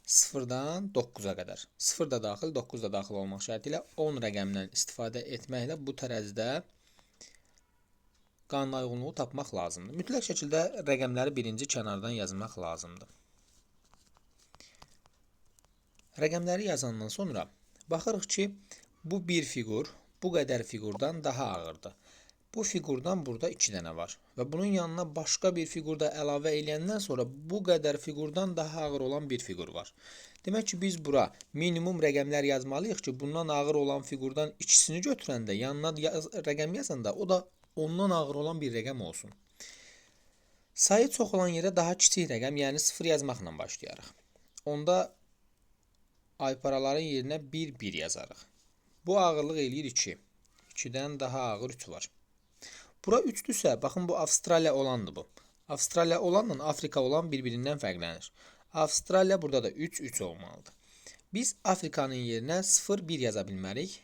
0-dan 9-a qədər. 0 da daxil, 9 da daxil olmaq şərti ilə 10 rəqəmdən istifadə etməklə bu tərəzidə qanuna uyğunluğu tapmaq lazımdır. Mütləq şəkildə rəqəmləri birinci kənardan yazmaq lazımdır. Rəqəmləri yazandan sonra baxırıq ki, bu bir fiqur bu qədər fiqurdan daha ağırdır. Bu fiqurdan burada 2 dənə var və bunun yanına başqa bir fiqur da əlavə edəndən sonra bu qədər fiqurdan daha ağır olan bir fiqur var. Demək ki, biz bura minimum rəqəmlər yazmalıyıq ki, bundan ağır olan fiqurdan ikisini götürəndə, yanına rəqəm yazanda o da ondan ağır olan bir rəqəm olsun. Sayı çox olan yerə daha kiçik rəqəm, yəni 0 yazmaqla başlayarıq. Onda ayparaların yerinə 1 yazarıq. Bu ağırlıq eləyir 2. 2-dən daha ağır 3 var. Bura 3-dürsə, baxın bu Avstraliya olandır bu. Avstraliya olanla Afrika olan bir-birindən fərqlənir. Avstraliya burada da 3 olmalıdır. Biz Afrikanın yerinə 0-1 yaza bilmərik.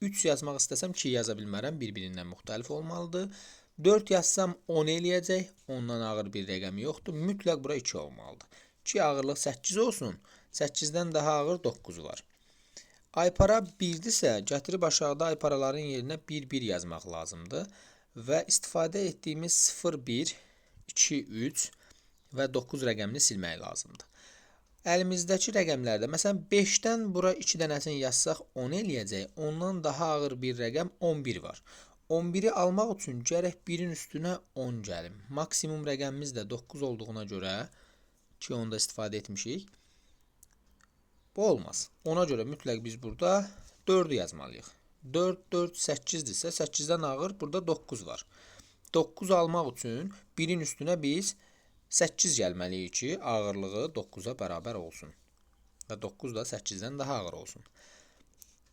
3 yazmaq istəsəm 2 yaza bilmərəm, bir-birindən müxtəlif olmalıdır. 4 yazsam 10 eləyəcək, ondan ağır bir rəqəm yoxdur. Mütləq bura 2 olmalıdır. 2 ağırlıq 8 olsun, 8-dən daha ağır 9 var. Aypara 1-dirsə, gətirib aşağıda ayparaların yerinə 1 yazmaq lazımdır. Və istifadə etdiyimiz 0, 1, 2, 3 və 9 rəqəmini silmək lazımdır. Əlimizdəki rəqəmlərdə, məsələn 5-dən bura 2 dənəsini yazsaq 10 eləyəcək, ondan daha ağır bir rəqəm 11 var. 11-i almaq üçün gərək 1-in üstünə 10 gəlim. Maksimum rəqəmimiz də 9 olduğuna görə ki, onda istifadə etmişik. Bu olmaz. Ona görə mütləq biz burada 4-ü yazmalıyıq. 4, 8-dirsə, 8-dən ağır burada 9 var. 9 almaq üçün 1-in üstünə biz 8 gəlməliyik ki, ağırlığı 9-a bərabər olsun. Və 9 da 8-dən daha ağır olsun.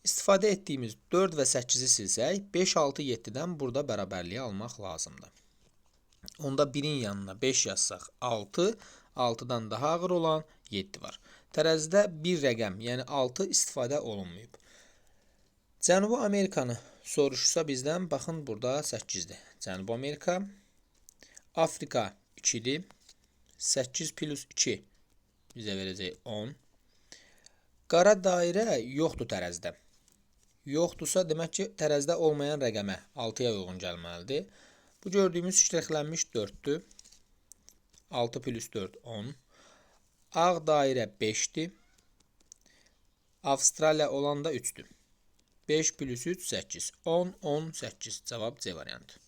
İstifadə etdiyimiz 4 və 8-i silsək, 5, 6, 7-dən burada bərabərliyi almaq lazımdır. Onda 1-in yanına 5 yazsaq 6, 6-dan daha ağır olan 7 var. Tərəzidə bir rəqəm, yəni 6 istifadə olunmayıb. Cənubi Amerikanı soruşsa bizdən, baxın burada 8-dir. Cənubi Amerika, Afrika 2-dir. 8 plus 2 bizə verəcək 10. Qara dairə yoxdur tərəzidə. Yoxdursa, demək ki, tərəzidə olmayan rəqəmə 6-ya uyğun gəlməlidir. Bu gördüyümüz şərhlənmiş 4-dür. 6 plus 4, 10. Ağ dairə 5-dir. Avstraliya olan da 3-dür. 5 plus 3, 8. 10, 10, 8. Cavab C variantı.